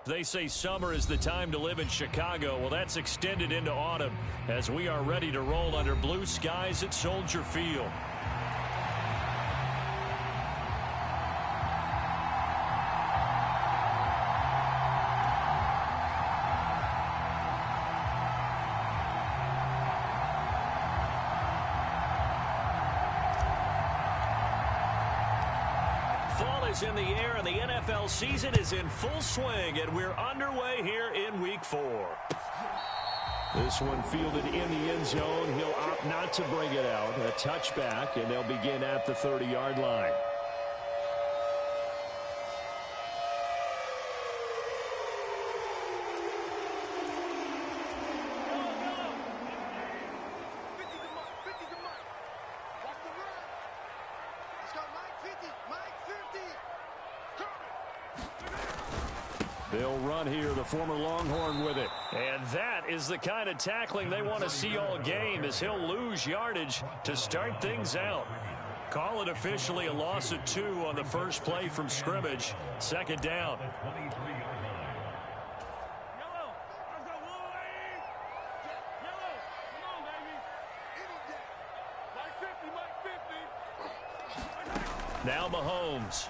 They say summer is the time to live in Chicago. Well, that's extended into autumn as we are ready to roll under blue skies at Soldier Field. In the air, and the NFL season is in full swing, and we're underway here in Week 4. This one fielded in the end zone. He'll opt not to bring it out. A touchback, and they'll begin at the 30-yard line. They'll run here, the former Longhorn with it. And that is the kind of tackling they want to see all game, as he'll lose yardage to start things out. Call it officially a loss of 2 on the first play from scrimmage. Second down. Now Mahomes.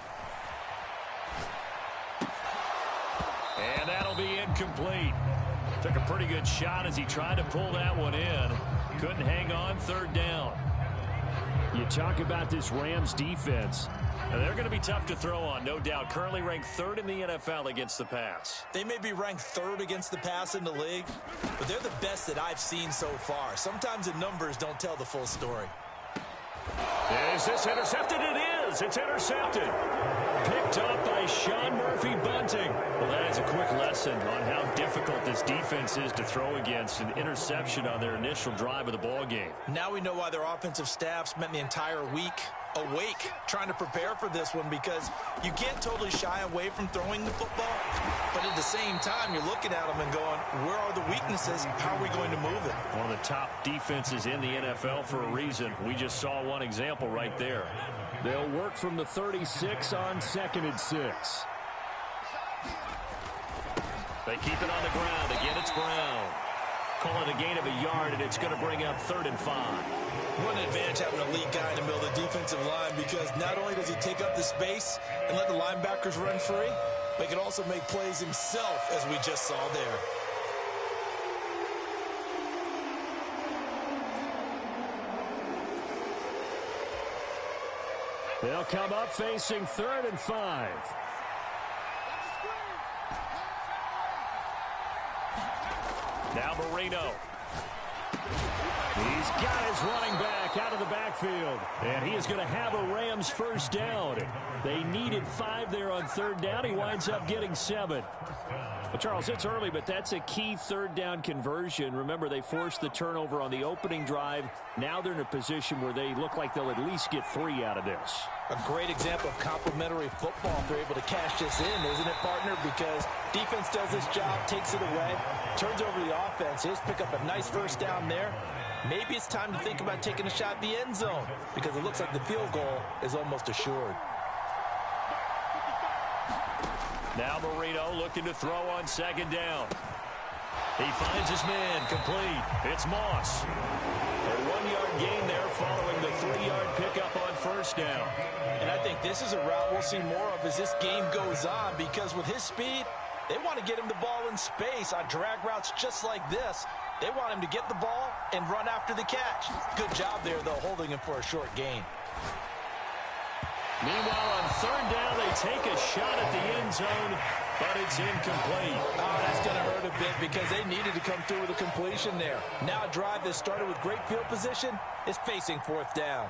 And that'll be incomplete. Took a pretty good shot as he tried to pull that one in. Couldn't hang on. Third down. You talk about this Rams defense. Now, they're going to be tough to throw on, no doubt. Currently ranked 3rd in the NFL against the pass. They may be ranked 3rd against the pass in the league, but they're the best that I've seen so far. Sometimes the numbers don't tell the full story. Is this intercepted? It is. It's intercepted. Picked up by Sean Murphy-Bunting. Well, that is a quick lesson on how difficult this defense is to throw against. An interception on their initial drive of the ball game. Now we know why their offensive staff spent the entire week awake trying to prepare for this one, because you can't totally shy away from throwing the football, but at the same time you're looking at them and going, where are the weaknesses? How are we going to move it? One of the top defenses in the NFL for a reason. We just saw one example right there. They'll work from the 36 on 2nd and 6. They keep it on the ground. Again, it's Brown. Call it a gain of a yard, and it's going to bring up 3rd and 5. What an advantage having an elite guy in the middle of the defensive line, because not only does he take up the space and let the linebackers run free, but he can also make plays himself, as we just saw there. They'll come up facing 3rd and 5. Now Marino. He's got his running back out of the backfield. And he is going to have a Rams first down. They needed 5 there on 3rd down. He winds up getting 7. Well, Charles, it's early, but that's a key 3rd down conversion. Remember, they forced the turnover on the opening drive. Now they're in a position where they look like they'll at least get 3 out of this. A great example of complementary football if they're able to cash this in, isn't it, partner? Because defense does this job, takes it away, turns over the offense. He'll pick up a nice first down there. Maybe it's time to think about taking a shot at the end zone, because it looks like the field goal is almost assured. Now Marino looking to throw on 2nd down. He finds his man, complete. It's Moss. A 1-yard gain there following the 3-yard pickup on 1st down. And I think this is a route we'll see more of as this game goes on, because with his speed, they want to get him the ball in space on drag routes just like this. They want him to get the ball and run after the catch. Good job there, though, holding him for a short gain. Meanwhile, on 3rd down, they take a shot at the end zone, but it's incomplete. Oh, that's going to hurt a bit, because they needed to come through with a completion there. Now a drive that started with great field position is facing 4th down.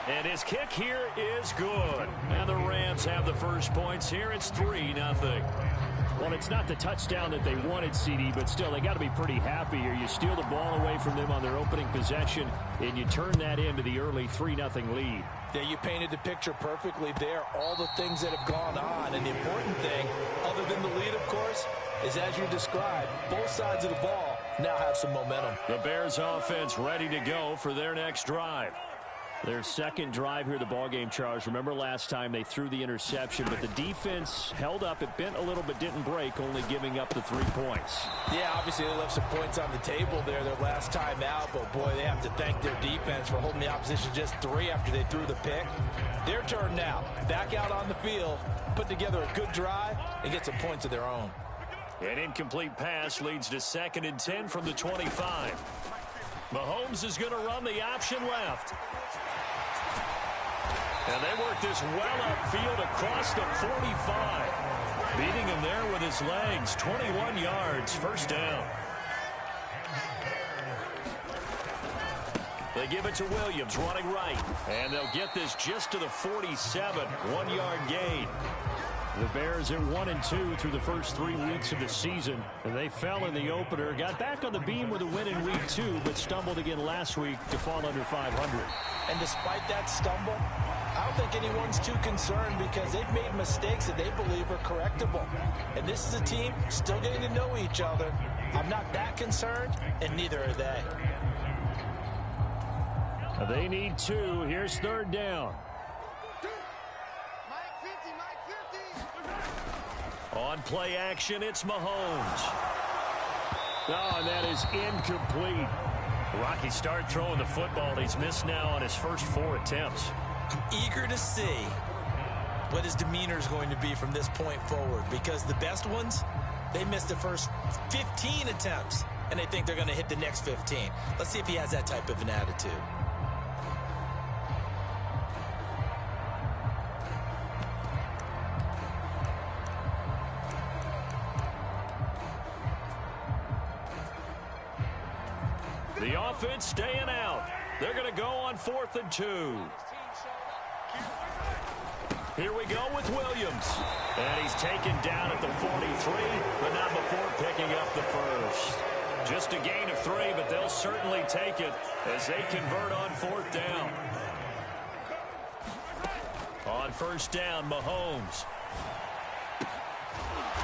And his kick here is good. And the Rams have the first points here. It's 3-0. Well, it's not the touchdown that they wanted, CD, but still, they got to be pretty happy here. You steal the ball away from them on their opening possession, and you turn that into the early 3-0 lead. Yeah, you painted the picture perfectly there. All the things that have gone on, and the important thing, other than the lead, of course, is as you described, both sides of the ball now have some momentum. The Bears offense ready to go for their next drive. Their second drive here, the ballgame, Charles. Remember last time they threw the interception, but the defense held up. It bent a little but didn't break, only giving up the 3 points. Yeah, obviously they left some points on the table there their last time out, but boy, they have to thank their defense for holding the opposition just 3 after they threw the pick. Their turn now. Back out on the field, put together a good drive, and get some points of their own. An incomplete pass leads to 2nd and 10 from the 25. Mahomes is going to run the option left. And they work this well upfield across the 45. Beating him there with his legs. 21 yards, first down. They give it to Williams, running right. And they'll get this just to the 47. 1-yard gain. The Bears at 1-2 through the first 3 weeks of the season. And they fell in the opener. Got back on the beam with a win in week 2, but stumbled again last week to fall under 500. And despite that stumble, I don't think anyone's too concerned because they've made mistakes that they believe are correctable. And this is a team still getting to know each other. I'm not that concerned, and neither are they. They need 2. Here's 3rd down. On play action, it's Mahomes. Oh, and that is incomplete. Rocky start throwing the football. He's missed now on his first 4 attempts. I'm eager to see what his demeanor is going to be from this point forward, because the best ones, they missed the first 15 attempts, and they think they're going to hit the next 15. Let's see if he has that type of an attitude. The offense staying out. They're going to go on 4th and 2. Here we go with Williams. And he's taken down at the 43, but not before picking up the first. Just a gain of 3, but they'll certainly take it as they convert on 4th down. On 1st down, Mahomes.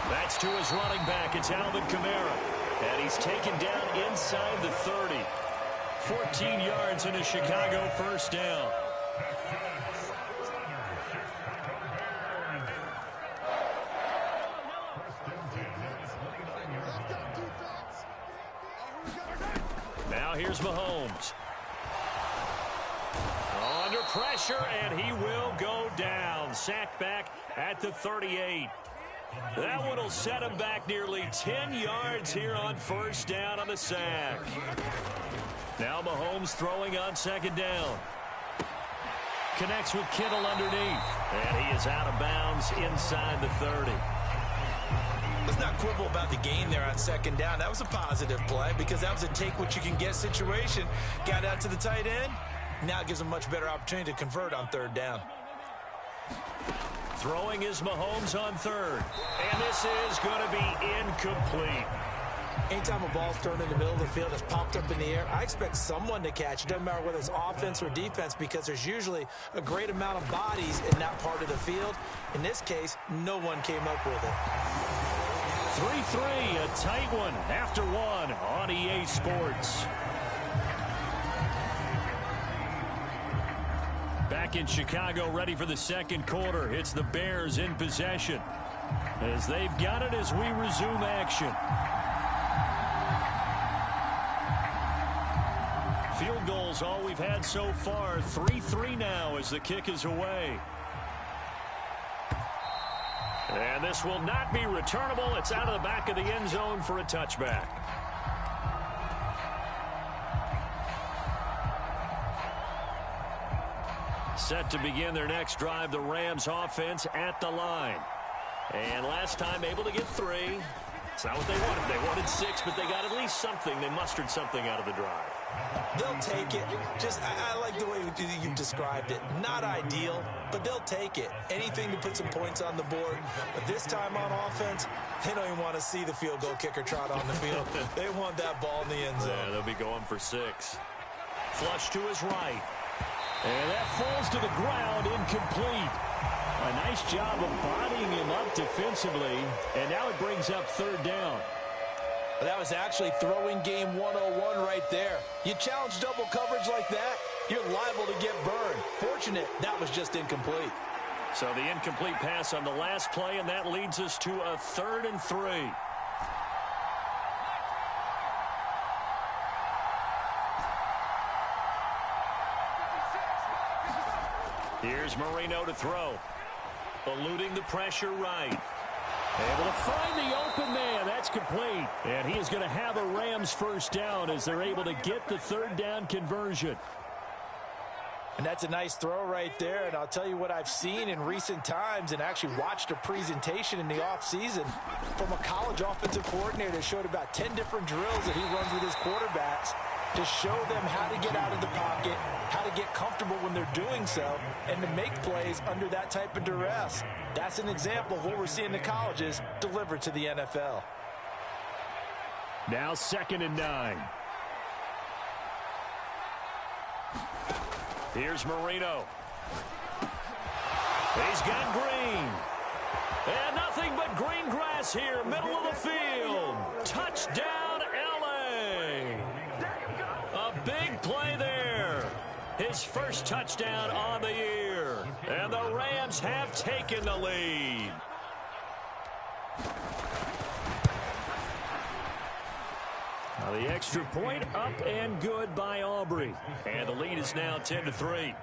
That's to his running back. It's Alvin Kamara. And he's taken down inside the 30. 14 yards in a Chicago first down. Now here's Mahomes. Under pressure, and he will go down. Sacked back at the 38. That one will set him back nearly 10 yards here on 1st down on the sack. Now Mahomes throwing on 2nd down. Connects with Kittle underneath. And he is out of bounds inside the 30. Let's not quibble about the gain there on 2nd down. That was a positive play because that was a take-what-you-can-get situation. Got out to the tight end. Now it gives him a much better opportunity to convert on 3rd down. Throwing is Mahomes on 3rd. And this is going to be incomplete. Anytime a ball's thrown in the middle of the field, it's popped up in the air, I expect someone to catch. It doesn't matter whether it's offense or defense because there's usually a great amount of bodies in that part of the field. In this case, no one came up with it. 3-3, a tight one after 1 on EA Sports. Back in Chicago, ready for the 2nd quarter. It's the Bears in possession as they've got it as we resume action. Field goals all we've had so far. 3-3 now as the kick is away. And this will not be returnable. It's out of the back of the end zone for a touchback. Set to begin their next drive, the Rams offense at the line. And last time able to get 3. It's not what they wanted. They wanted 6, but they got at least something. They mustered something out of the drive. They'll take it. I like the way you've described it. Not ideal, but they'll take it. Anything to put some points on the board. But this time on offense, they don't even want to see the field goal kicker trot on the field. They want that ball in the end zone. Yeah, they'll be going for 6. Flush to his right. And that falls to the ground, incomplete. A nice job of bodying him up defensively. And now it brings up 3rd down. That was actually throwing game 101 right there. You challenge double coverage like that, you're liable to get burned. Fortunate that was just incomplete. So the incomplete pass on the last play, and that leads us to a 3rd and 3. Here's Marino to throw. Eluding the pressure right. Able to find the open man. That's complete. And he is going to have a Rams first down as they're able to get the 3rd down conversion. And that's a nice throw right there. And I'll tell you what I've seen in recent times and actually watched a presentation in the offseason from a college offensive coordinator that showed about 10 different drills that he runs with his quarterbacks to show them how to get out of the pocket, how to get comfortable when they're doing so, and to make plays under that type of duress. That's an example of what we're seeing in the colleges delivered to the NFL. Now 2nd and 9. Here's Marino. He's got Green. And nothing but green grass here, middle of the field. Touchdown, L.A. A big play there. His first touchdown on the year. And the Rams have taken the lead. Now the extra point up and good by Aubrey. And the lead is now 10-3.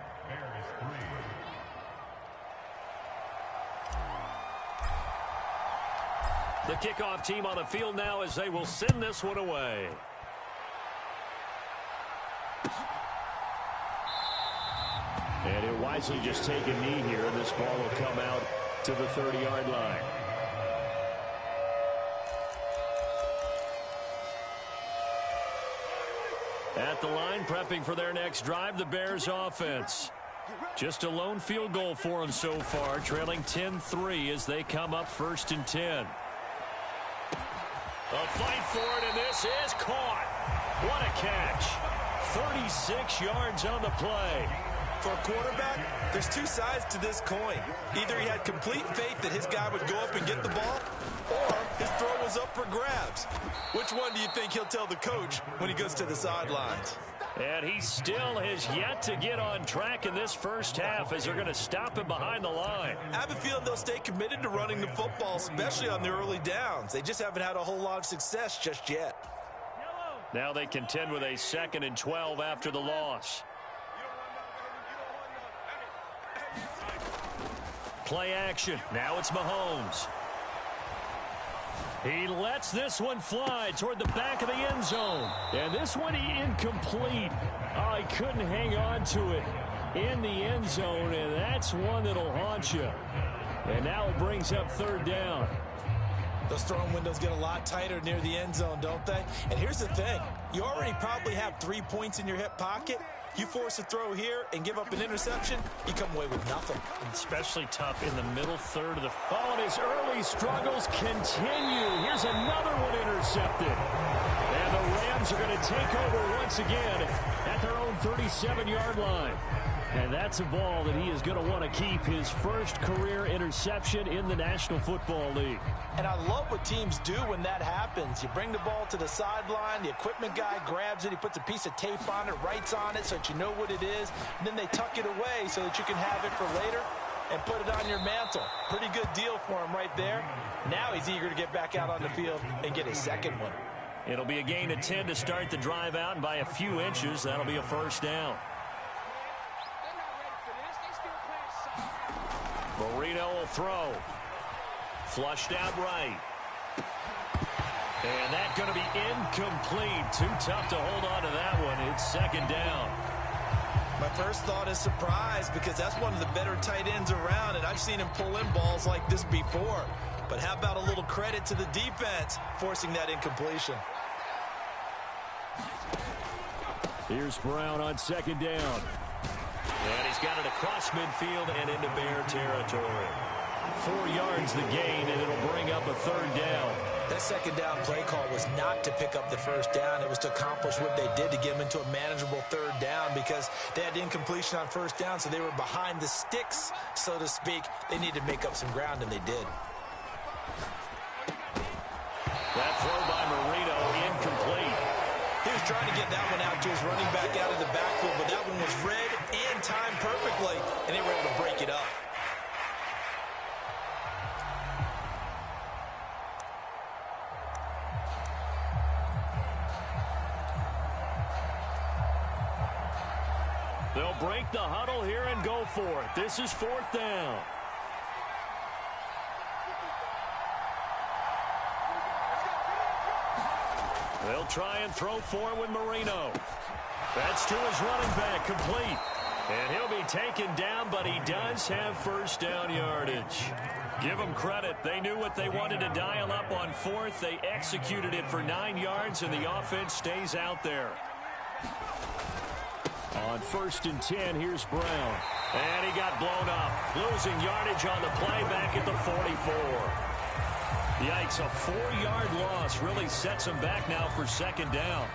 The kickoff team on the field now as they will send this one away. And he'll wisely just take a knee here, and this ball will come out to the 30-yard line. At the line, prepping for their next drive, the Bears offense. Just a lone field goal for them so far, trailing 10-3 as they come up 1st and 10. A fight for it, and this is caught. What a catch. 36 yards on the play. For a quarterback, there's two sides to this coin. Either he had complete faith that his guy would go up and get the ball, or his throw was up for grabs. Which one do you think he'll tell the coach when he goes to the sidelines? And he still has yet to get on track in this first half as they're going to stop him behind the line. I have a feeling they'll stay committed to running the football, especially on the early downs. They just haven't had a whole lot of success just yet. Now they contend with a 2nd and 12 after the loss. Play action. Now it's Mahomes. He lets this one fly toward the back of the end zone. And this one incomplete. Oh, he couldn't hang on to it in the end zone, and that's one that'll haunt you. And now it brings up 3rd down. Those throwing windows get a lot tighter near the end zone, don't they? And here's the thing. You already probably have 3 points in your hip pocket. You force a throw here and give up an interception, you come away with nothing. Especially tough in the middle third of the... Oh, and his early struggles continue. Here's another one intercepted. And the Rams are going to take over once again at their own 37-yard line. And that's a ball that he is going to want to keep, his first career interception in the National Football League. And I love what teams do when that happens. You bring the ball to the sideline, the equipment guy grabs it, he puts a piece of tape on it, writes on it so that you know what it is, and then they tuck it away so that you can have it for later and put it on your mantle. Pretty good deal for him right there. Now he's eager to get back out on the field and get his second one. It'll be a gain of 10 to start the drive out, and by a few inches, that'll be a first down. Marino will throw. Flushed out right. And that's going to be incomplete. Too tough to hold on to that one. It's 2nd down. My first thought is surprise because that's one of the better tight ends around, and I've seen him pull in balls like this before. But how about a little credit to the defense forcing that incompletion? Here's Brown on 2nd down. And he's got it across midfield and into Bear territory. 4 yards the gain, and it'll bring up a 3rd down. That 2nd down play call was not to pick up the first down. It was to accomplish what they did to get them into a manageable 3rd down because they had incompletion on 1st down, so they were behind the sticks, so to speak. They needed to make up some ground, and they did. That throw by Marino incomplete. He was was trying to get that one out to his running back out of the backfield, but that one was read and timed perfectly, and they were able to break it up. They'll break the huddle here and go for it. This is 4th down. They'll try and throw for it with Marino. That's to his running back, complete. And he'll be taken down, but he does have first down yardage. Give them credit. They knew what they wanted to dial up on 4th. They executed it for 9 yards, and the offense stays out there. On 1st and 10, here's Brown. And he got blown up. Losing yardage on the play back at the 44. Yikes, a 4-yard loss really sets him back now for 2nd down.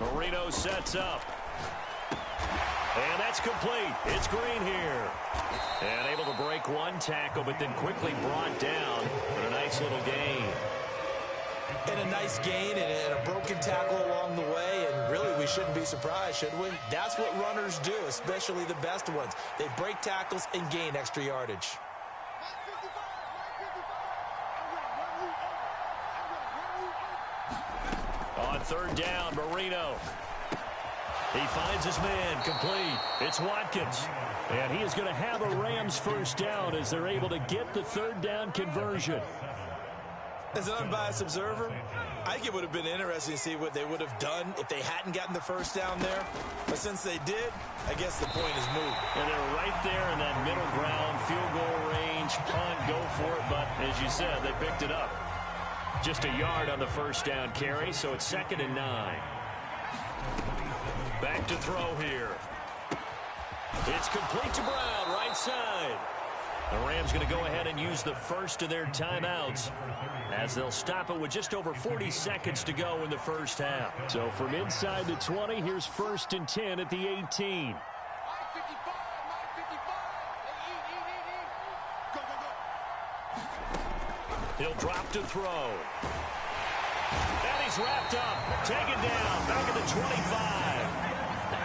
Marino sets up. And that's complete. It's Green here. And able to break one tackle, but then quickly brought down. But a nice little gain. And a nice gain and a broken tackle along the way. And really, we shouldn't be surprised, should we? That's what runners do, especially the best ones. They break tackles and gain extra yardage. On 3rd down, Marino. He finds his man, complete. It's Watkins. And he is going to have a Rams first down as they're able to get the 3rd down conversion. As an unbiased observer, I think it would have been interesting to see what they would have done if they hadn't gotten the first down there. But since they did, I guess the point is moot. And they're right there in that middle ground, field goal range, punt, go for it. But as you said, they picked it up. Just a yard on the first down carry, so it's 2nd and 9. Back to throw here. It's complete to Brown, right side. The Rams going to go ahead and use the first of their timeouts as they'll stop it with just over 40 seconds to go in the first half. So from inside the 20, here's 1st and 10 at the 18. He'll drop to throw. And he's wrapped up. Taken down. Back at the 25.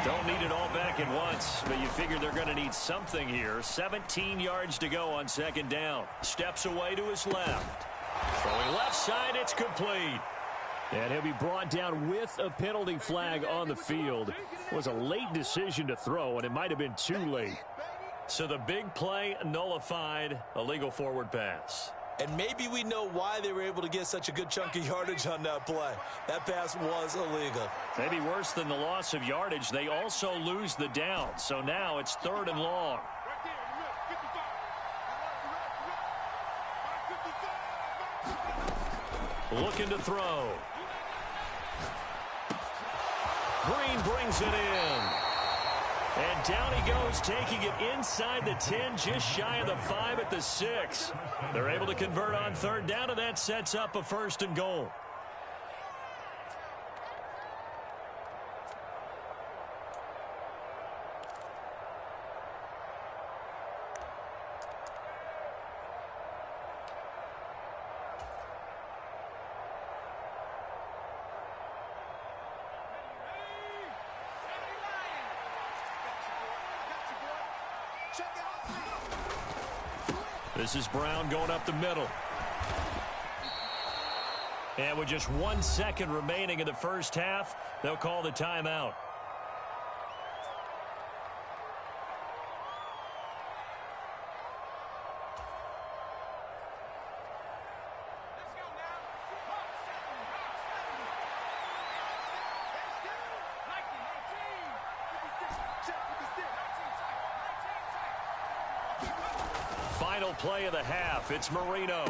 Don't need it all back at once, but you figure they're going to need something here. 17 yards to go on 2nd down. Steps away to his left. Throwing left side, it's complete. And he'll be brought down with a penalty flag on the field. It was a late decision to throw, and it might have been too late. So the big play nullified, a legal forward pass. And maybe we know why they were able to get such a good chunk of yardage on that play. That pass was illegal. Maybe worse than the loss of yardage, they also lose the down. So now it's 3rd and long. Looking to throw. Green brings it in. And down he goes, taking it inside the 10, just shy of the 5 at the 6. They're able to convert on 3rd down, and that sets up a 1st and goal. This is Brown going up the middle. And with just 1 second remaining in the first half, they'll call the timeout. Final play of the half. It's Marino.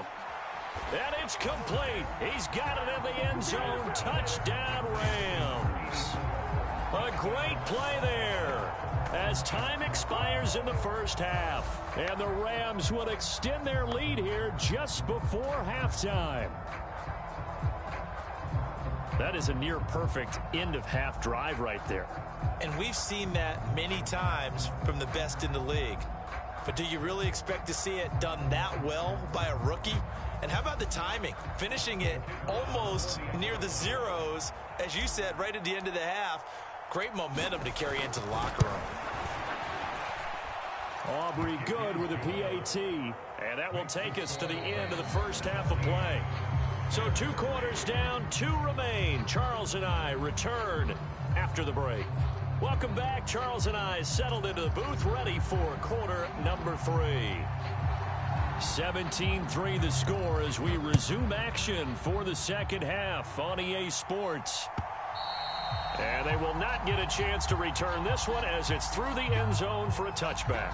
And it's complete. He's got it in the end zone. Touchdown, Rams. A great play there as time expires in the first half. And the Rams will extend their lead here just before halftime. That is a near-perfect end-of-half drive right there. And we've seen that many times from the best in the league. But do you really expect to see it done that well by a rookie? And how about the timing? Finishing it almost near the zeros, as you said, right at the end of the half. Great momentum to carry into the locker room. Aubrey good with a PAT. And that will take us to the end of the first half of play. So 2 quarters down, 2 remain. Charles and I return after the break. Welcome back. Charles and I settled into the booth, ready for quarter number 3. 17-3 the score as we resume action for the second half on EA Sports. And they will not get a chance to return this one as it's through the end zone for a touchback.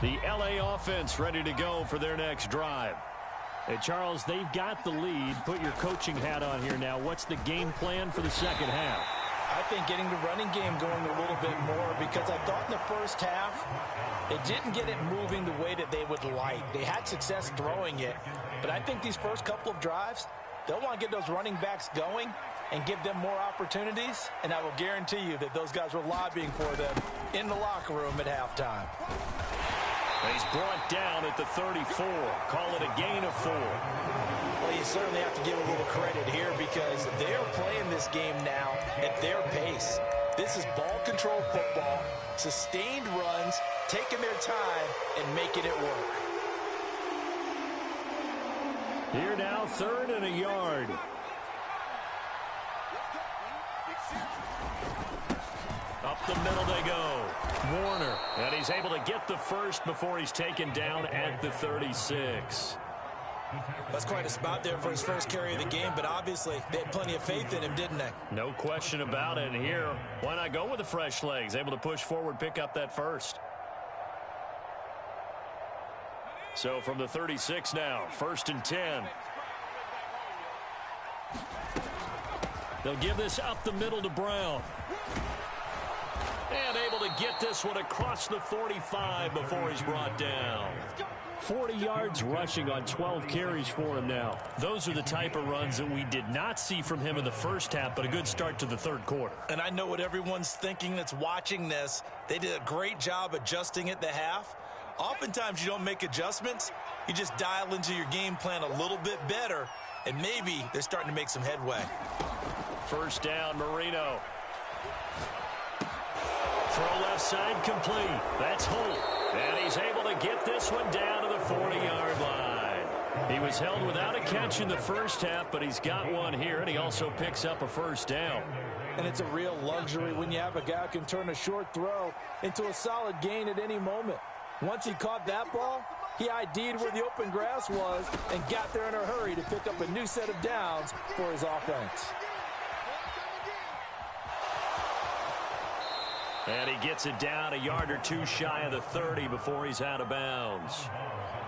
The LA offense ready to go for their next drive. Hey, Charles, they've got the lead. Put your coaching hat on here now. What's the game plan for the second half? I think getting the running game going a little bit more, because I thought in the first half it didn't get it moving the way that they would like. They had success throwing it, but I think these first couple of drives, they'll want to get those running backs going and give them more opportunities, and I will guarantee you that those guys were lobbying for them in the locker room at halftime. He's brought down at the 34. Call it a gain of 4. Well, you certainly have to give a little credit here because they're playing this game now at their pace. This is ball control football, sustained runs, taking their time and making it work. Here now, 3rd and a yard. Up the middle they go. Warner, and he's able to get the first before he's taken down at the 36. That's quite a spot there for his first carry of the game, but obviously they had plenty of faith in him, didn't they? No question about it. And here, why not go with the fresh legs? Able to push forward, pick up that first. So from the 36 now, 1st and 10. They'll give this up the middle to Brown. And able to get this one across the 45 before he's brought down. 40 yards rushing on 12 carries for him now. Those are the type of runs that we did not see from him in the first half, but a good start to the 3rd quarter. And I know what everyone's thinking that's watching this. They did a great job adjusting at the half. Oftentimes you don't make adjustments. You just dial into your game plan a little bit better, and maybe they're starting to make some headway. 1st down, Marino. Throw left side complete. That's Holt. And he's able to get this one down to the 40-yard line. He was held without a catch in the first half, but he's got one here, and he also picks up a 1st down. And it's a real luxury when you have a guy who can turn a short throw into a solid gain at any moment. Once he caught that ball, he ID'd where the open grass was and got there in a hurry to pick up a new set of downs for his offense. And he gets it down a yard or 2 shy of the 30 before he's out of bounds.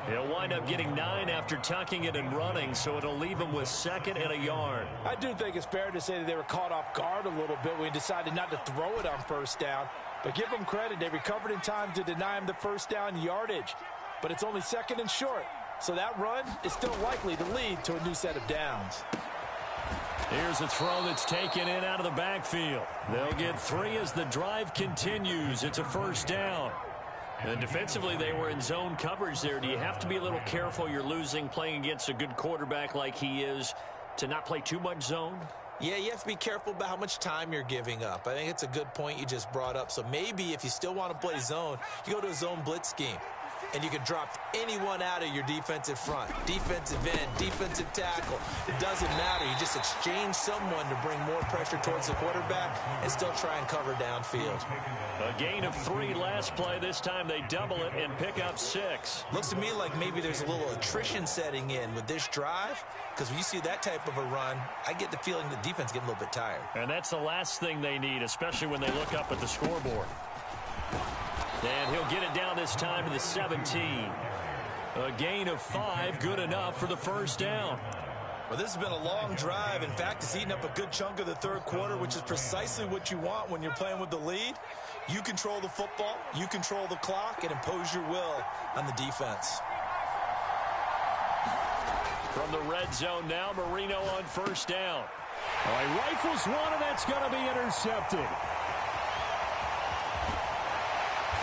He'll wind up getting 9 after tucking it and running, so it'll leave him with 2nd and a yard. I do think it's fair to say that they were caught off guard a little bit when he decided not to throw it on 1st down. But give them credit, they recovered in time to deny him the 1st down yardage. But it's only 2nd and short, so that run is still likely to lead to a new set of downs. Here's a throw that's taken in out of the backfield. They'll get 3 as the drive continues. It's a 1st down. And defensively, they were in zone coverage there. Do you have to be a little careful? You're losing, playing against a good quarterback like he is, to not play too much zone? Yeah, you have to be careful about how much time you're giving up. I think it's a good point you just brought up. So maybe if you still want to play zone, you go to a zone blitz scheme. And you can drop anyone out of your defensive front. Defensive end, defensive tackle. It doesn't matter. You just exchange someone to bring more pressure towards the quarterback and still try and cover downfield. A gain of 3 last play. This time they double it and pick up 6. Looks to me like maybe there's a little attrition setting in with this drive. Because when you see that type of a run, I get the feeling the defense getting a little bit tired. And that's the last thing they need, especially when they look up at the scoreboard. And he'll get it down this time to the 17. A gain of 5, good enough for the 1st down. Well, this has been a long drive. In fact, it's eaten up a good chunk of the 3rd quarter, which is precisely what you want when you're playing with the lead. You control the football, you control the clock, and impose your will on the defense. From the red zone now, Marino on first down. All right, rifles one, and that's going to be intercepted.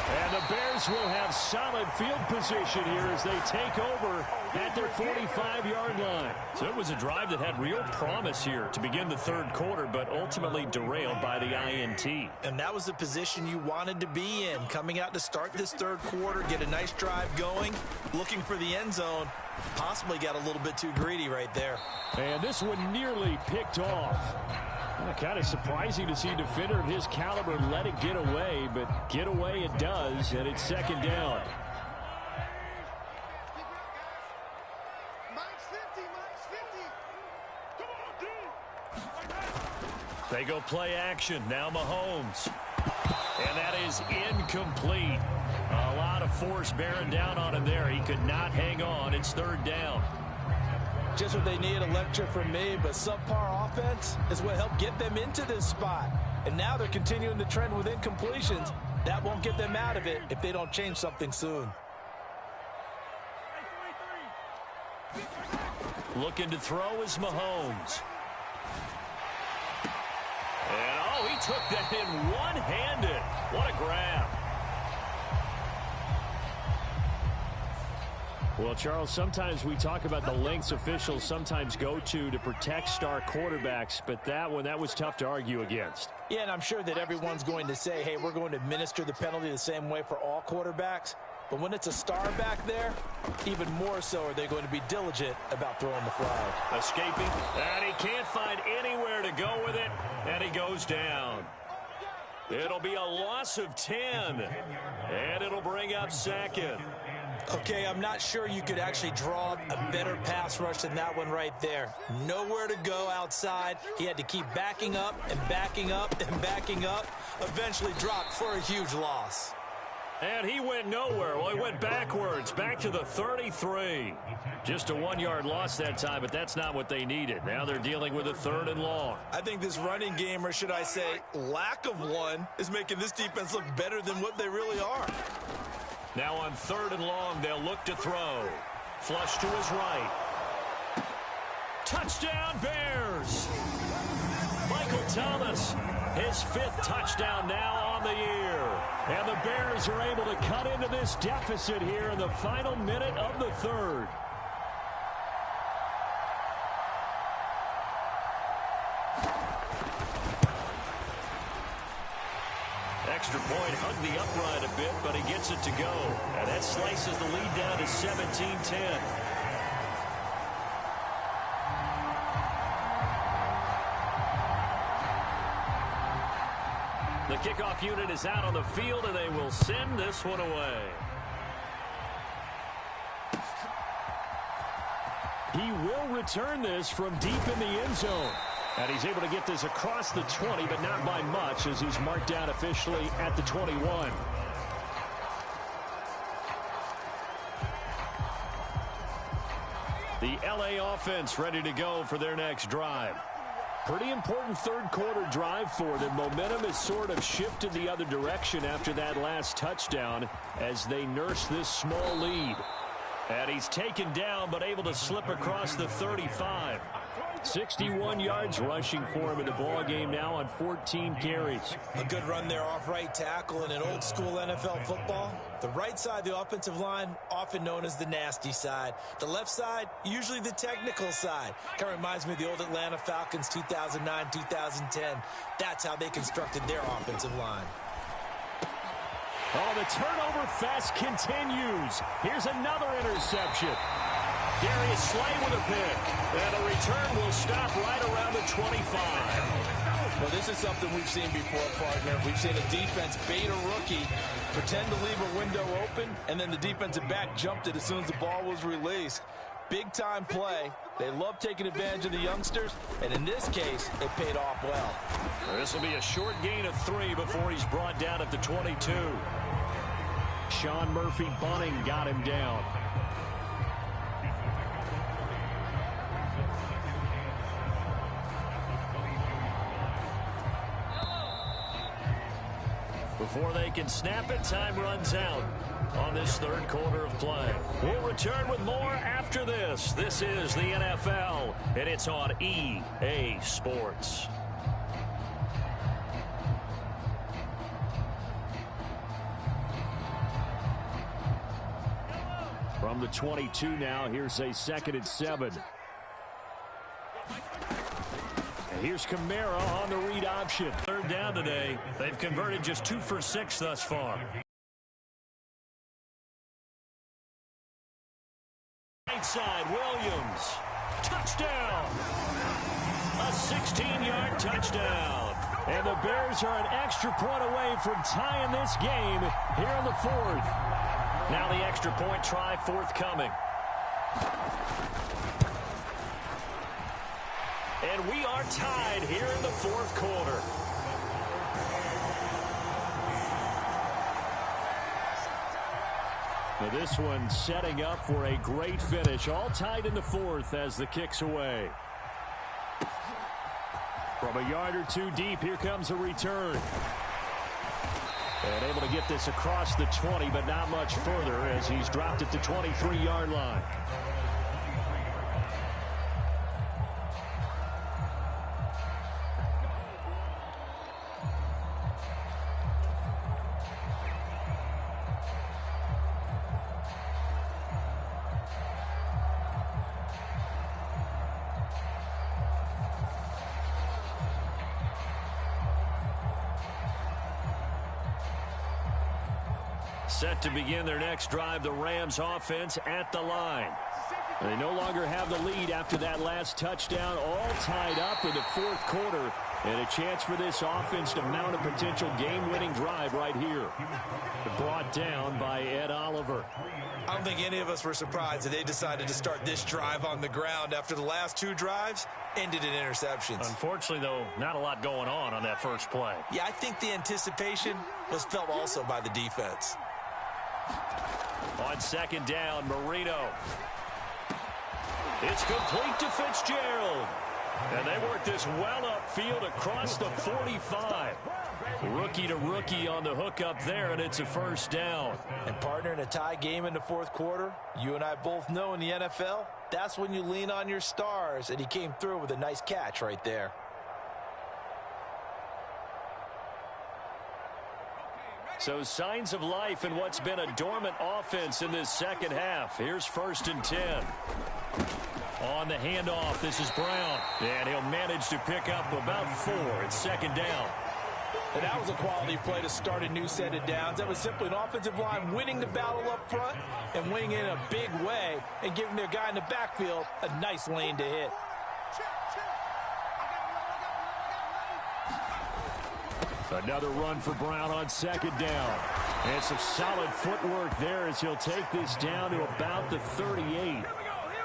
And the Bears will have solid field position here as they take over at their 45-yard line. So it was a drive that had real promise here to begin the third quarter, but ultimately derailed by the INT. And that was the position you wanted to be in, coming out to start this third quarter, get a nice drive going, looking for the end zone. Possibly got a little bit too greedy right there. And this one nearly picked off. Kind of surprising to see a defender of his caliber let it get away, but get away it does, and it's second down. They go play action. Now Mahomes. And that is incomplete. A lot of force bearing down on him there. He could not hang on. It's third down. Just what they need, a lecture from me, but subpar offense is what helped get them into this spot. And now they're continuing the trend with incompletions. That won't get them out of it if they don't change something soon. Looking to throw is Mahomes. And, oh, he took that in one-handed. What a grab. Well, Charles, sometimes we talk about the lengths officials sometimes go to protect star quarterbacks, but that was tough to argue against. Yeah, and I'm sure that everyone's going to say, hey, we're going to administer the penalty the same way for all quarterbacks. But when it's a star back there, even more so are they going to be diligent about throwing the flag. Escaping, and he can't find anywhere to go with it, and he goes down. It'll be a loss of 10, and it'll bring up second. Okay, I'm not sure you could actually draw a better pass rush than that one right there. Nowhere to go outside. He had to keep backing up and backing up and backing up. Eventually dropped for a huge loss. And he went nowhere. Well, he went backwards, back to the 33. Just a 1-yard loss that time, but that's not what they needed. Now they're dealing with a third and long. I think this running game, or should I say lack of one, is making this defense look better than what they really are. Now on third and long, they'll look to throw. Flush to his right. Touchdown, Bears! Michael Thomas, his 5th touchdown now on the year. And the Bears are able to cut into this deficit here in the final minute of the third. Extra point, hugged the upright a bit, but he gets it to go. And that slices the lead down to 17-10. The kickoff unit is out on the field, and they will send this one away. He will return this from deep in the end zone. And he's able to get this across the 20, but not by much, as he's marked down officially at the 21. The LA offense ready to go for their next drive. Pretty important third quarter drive for them. Momentum has sort of shifted the other direction after that last touchdown as they nurse this small lead. And he's taken down, but able to slip across the 35. 61 yards rushing for him in the ball game now on 14 carries. A good run there off right tackle in an old school NFL football. The right side, the offensive line, often known as the nasty side. The left side, usually the technical side. Kind of reminds me of the old Atlanta Falcons 2009, 2010. That's how they constructed their offensive line. Oh, the turnover fest continues. Here's another interception. Darius Slay with a pick. And the return will stop right around the 25. Well, this is something we've seen before, partner. We've seen a defense bait a rookie, pretend to leave a window open, and then the defensive back jumped it as soon as the ball was released. Big-time play. They love taking advantage of the youngsters, and in this case, it paid off well. This will be a short gain of 3 before he's brought down at the 22. Sean Murphy-Bunting got him down. Before they can snap it, time runs out on this third quarter of play. We'll return with more after this. This is the NFL, and it's on EA Sports. From the 22 now, here's a 2nd and 7. And here's Kamara on the read option. Third down today. They've converted just 2 for 6 thus far. Right side, Williams. Touchdown. A 16-yard touchdown. And the Bears are an extra point away from tying this game here in the 4th. Now the extra point try forthcoming. And we are tied here in the 4th quarter. Now this one setting up for a great finish. All tied in the 4th as the kick's away. From a yard or 2 deep, here comes a return. And able to get this across the 20, but not much further as he's dropped at the 23-yard line. Set to begin their next drive, the Rams offense at the line. They no longer have the lead after that last touchdown, all tied up in the 4th quarter, and a chance for this offense to mount a potential game-winning drive right here. Brought down by Ed Oliver. I don't think any of us were surprised that they decided to start this drive on the ground after the last 2 drives ended in interceptions. Unfortunately, though, not a lot going on that first play. Yeah, I think the anticipation was felt also by the defense. On 2nd down, Marino. It's complete to Fitzgerald. And they work this well upfield across the 45. Rookie to rookie on the hook up there, and it's a first down. And partner, in a tie game in the 4th quarter, you and I both know in the NFL, that's when you lean on your stars, and he came through with a nice catch right there. So signs of life in what's been a dormant offense in this second half. Here's 1st and 10. On the handoff, this is Brown. And he'll manage to pick up about 4. It's 2nd down. And that was a quality play to start a new set of downs. That was simply an offensive line winning the battle up front and winning in a big way and giving their guy in the backfield a nice lane to hit. Another run for Brown on 2nd down. And some solid footwork there as he'll take this down to about the 38.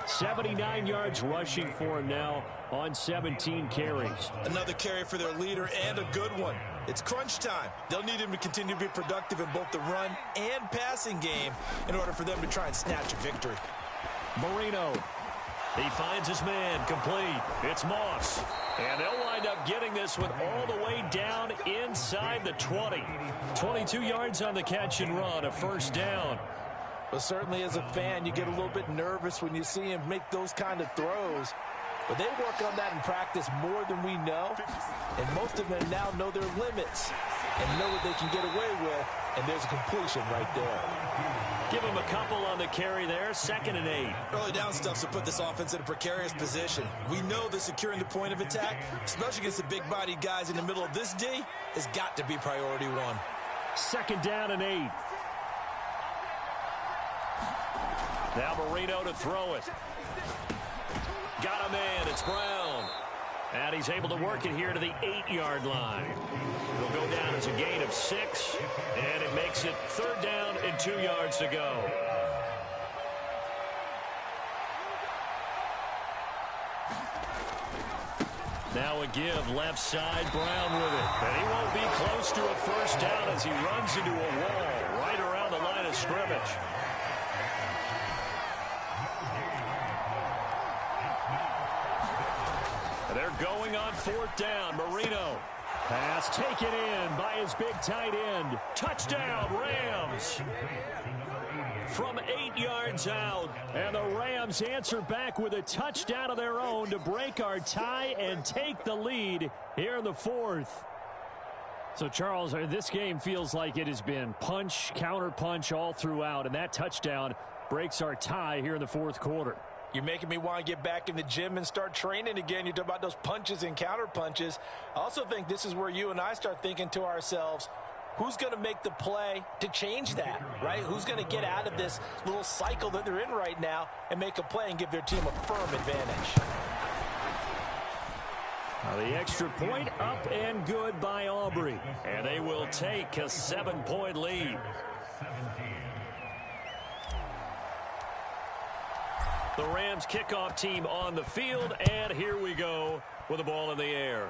79 yards rushing for him now on 17 carries. Another carry for their leader and a good one. It's crunch time. They'll need him to continue to be productive in both the run and passing game in order for them to try and snatch a victory. Marino. He finds his man complete. It's Moss. And they'll wind up getting this one all the way down inside the 20. 22 yards on the catch and run, a first down. But certainly as a fan, you get a little bit nervous when you see him make those kind of throws. But they work on that in practice more than we know. And most of them now know their limits and know what they can get away with. And there's a completion right there. Give him a couple on the carry there. 2nd and 8. Early down stuff to put this offense in a precarious position. We know that securing the point of attack, especially against the big-bodied guys in the middle of this D, has got to be priority 1. 2nd down and 8. Now Marino to throw it. Got a man. It's Brown. And he's able to work it here to the 8-yard line. It'll go down as a gain of 6, and it makes it 3rd down and 2 yards to go. Now a give left side, Brown with it. And he won't be close to a first down as he runs into a wall right around the line of scrimmage. They're going on 4th down. Marino Pass taken in by his big tight end. Touchdown, Rams. From 8 yards out. And the Rams answer back with a touchdown of their own to break our tie and take the lead here in the fourth. So, Charles, this game feels like it has been punch, counter-punch all throughout, and that touchdown breaks our tie here in the fourth quarter. You're making me want to get back in the gym and start training again. You talk about those punches and counter punches. I also think this is where you and I start thinking to ourselves, who's going to make the play to change that, right? Who's going to get out of this little cycle that they're in right now and make a play and give their team a firm advantage? The extra point up and good by Aubrey. And they will take a 7-point lead. The Rams kickoff team on the field, and here we go with the ball in the air.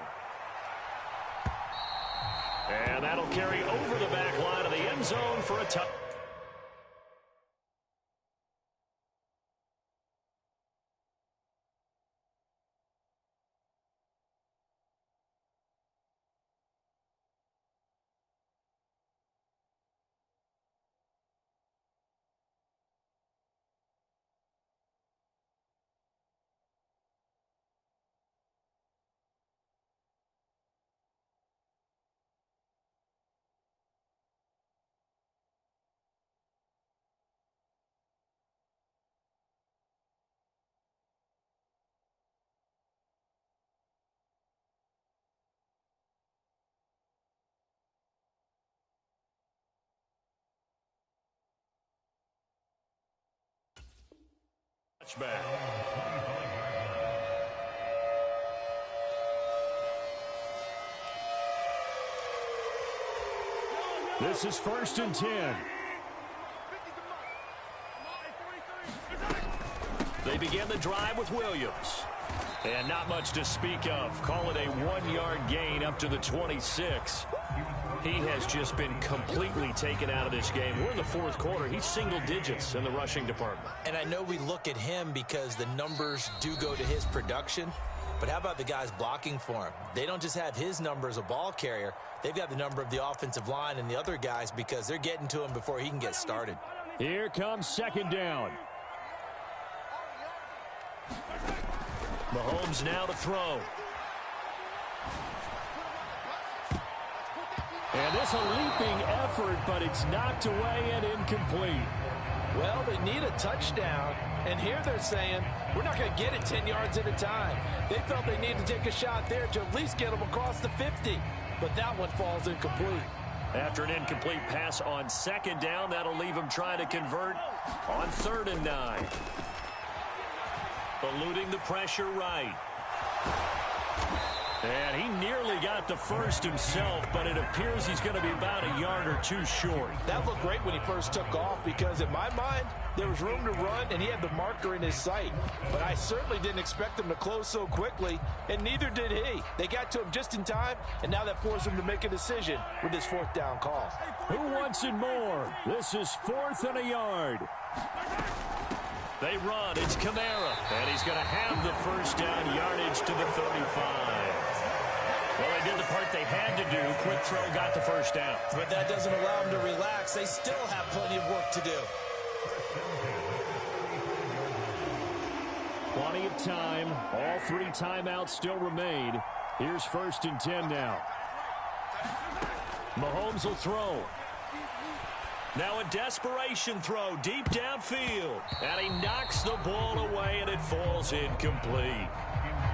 And that'll carry over the back line of the end zone for a touchdown. Touchback. This is 1st and 10. They begin the drive with Williams. And not much to speak of. Call it a 1-yard gain up to the 26. He has just been completely taken out of this game. We're in the fourth quarter. He's single digits in the rushing department. And I know we look at him because the numbers do go to his production. But how about the guys blocking for him? They don't just have his number as a ball carrier. They've got the number of the offensive line and the other guys because they're getting to him before he can get started. Here comes 2nd down. Mahomes now to throw. And this a leaping effort, but it's knocked away and incomplete. Well, they need a touchdown, and here they're saying, we're not going to get it 10 yards at a time. They felt they needed to take a shot there to at least get them across the 50, but that one falls incomplete. After an incomplete pass on 2nd down, that'll leave them trying to convert on 3rd and 9. Eluding the pressure right. And he nearly got the first himself, but it appears he's going to be about a yard or two short. That looked great when he first took off because, in my mind, there was room to run, and he had the marker in his sight. But I certainly didn't expect him to close so quickly, and neither did he. They got to him just in time, and now that forced him to make a decision with his 4th down call. Who wants it more? This is 4th and a yard. They run. It's Kamara, and he's going to have the first down, yardage to the 35. Well, they did the part they had to do. Quick throw got the first down. But that doesn't allow them to relax. They still have plenty of work to do. Plenty of time. All 3 timeouts still remain. Here's 1st and 10 now. Mahomes will throw. Now a desperation throw deep downfield. And he knocks the ball away, and it falls incomplete.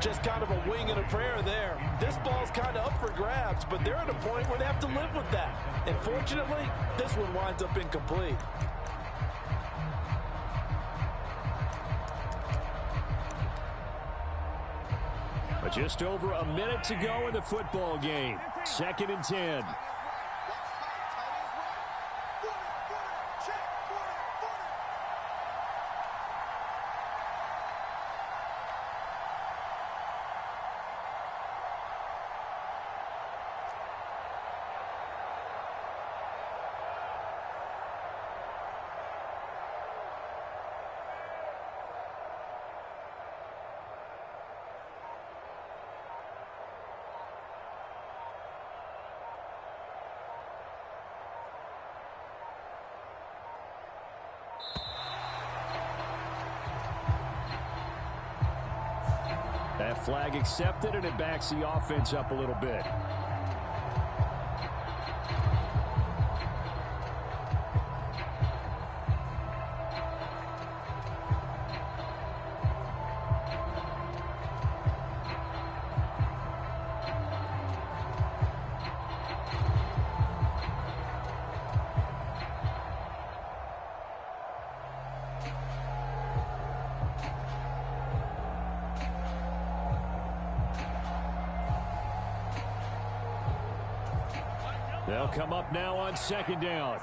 Just kind of a wing and a prayer there. This ball's kind of up for grabs, but they're at a point where they have to live with that. And fortunately, this one winds up incomplete. But just over a minute to go in the football game. 2nd and 10. That flag accepted, and it backs the offense up a little bit. They'll come up now on second down.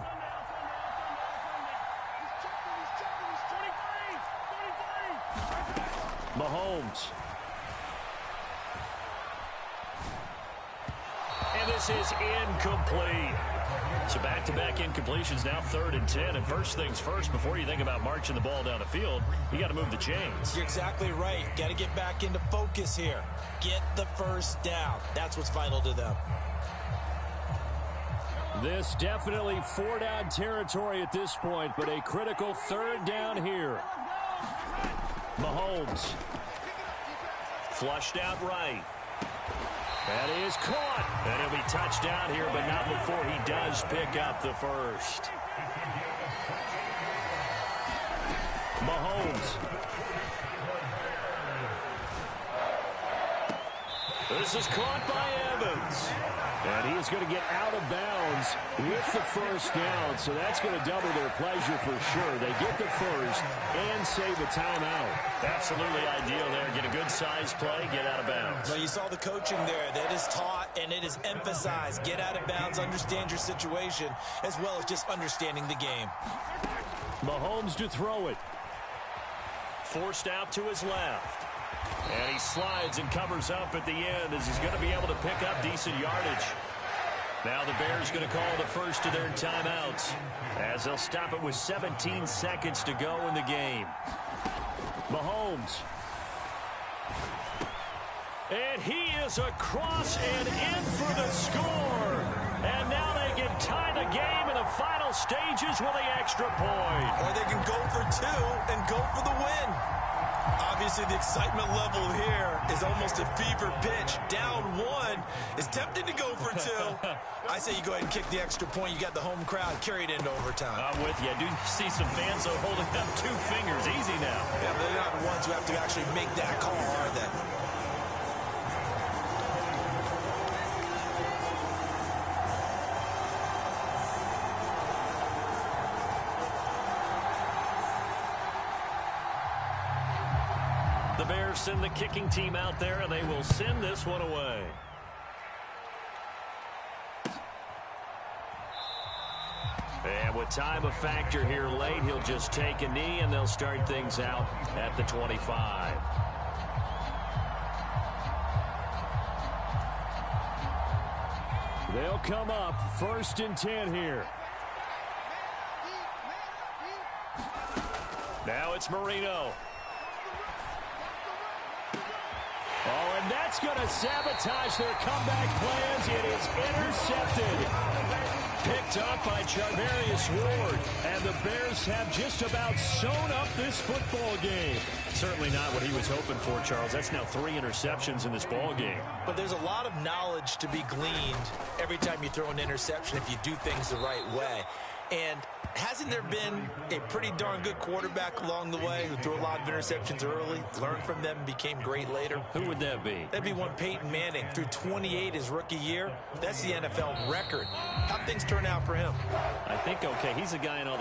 Mahomes. And this is incomplete. So back-to-back incompletions, now 3rd and 10. And first things first, before you think about marching the ball down the field, you got to move the chains. You're exactly right. Got to get back into focus here. Get the first down. That's what's vital to them. This definitely 4-down territory at this point, but a critical 3rd down here. Mahomes. Flushed out right. That is caught. And he'll be touchdown here, but not before he does pick up the first. Mahomes. This is caught by Evans. And he is going to get out of bounds with the first down, so that's going to double their pleasure for sure. They get the first and save a timeout. Absolutely ideal there. Get a good size play, get out of bounds. Well, you saw the coaching there. That is taught and it is emphasized. Get out of bounds, understand your situation, as well as just understanding the game. Mahomes to throw it. Forced out to his left. And he slides and covers up at the end as he's going to be able to pick up decent yardage. Now the Bears going to call the first of their timeouts as they'll stop it with 17 seconds to go in the game. Mahomes. And he is across and in for the score. And now they can tie the game in the final stages with the extra point. Or they can go for 2 and go for the win. Obviously, the excitement level here is almost a fever pitch. Down 1 is tempted to go for 2. I say you go ahead and kick the extra point. You got the home crowd carried into overtime. I'm with you. I do see some fans, though, holding up 2 fingers. Easy now. Yeah, but they're not the ones who have to actually make that call, are they? The Bears send the kicking team out there, and they will send this one away. And with time a factor here late, he'll just take a knee, and they'll start things out at the 25. They'll come up 1st and 10 here. Now it's Marino. Oh, and that's going to sabotage their comeback plans. It is intercepted. Picked up by Charvarius Ward. And the Bears have just about sewn up this football game. Certainly not what he was hoping for, Charles. That's now 3 interceptions in this ball game. But there's a lot of knowledge to be gleaned every time you throw an interception if you do things the right way. And hasn't there been a pretty darn good quarterback along the way who threw a lot of interceptions early, learned from them, and became great later? Who would that be? That'd be one Peyton Manning. Threw 28 his rookie year. That's the NFL record. How'd things turn out for him? I think, okay, he's a guy in all the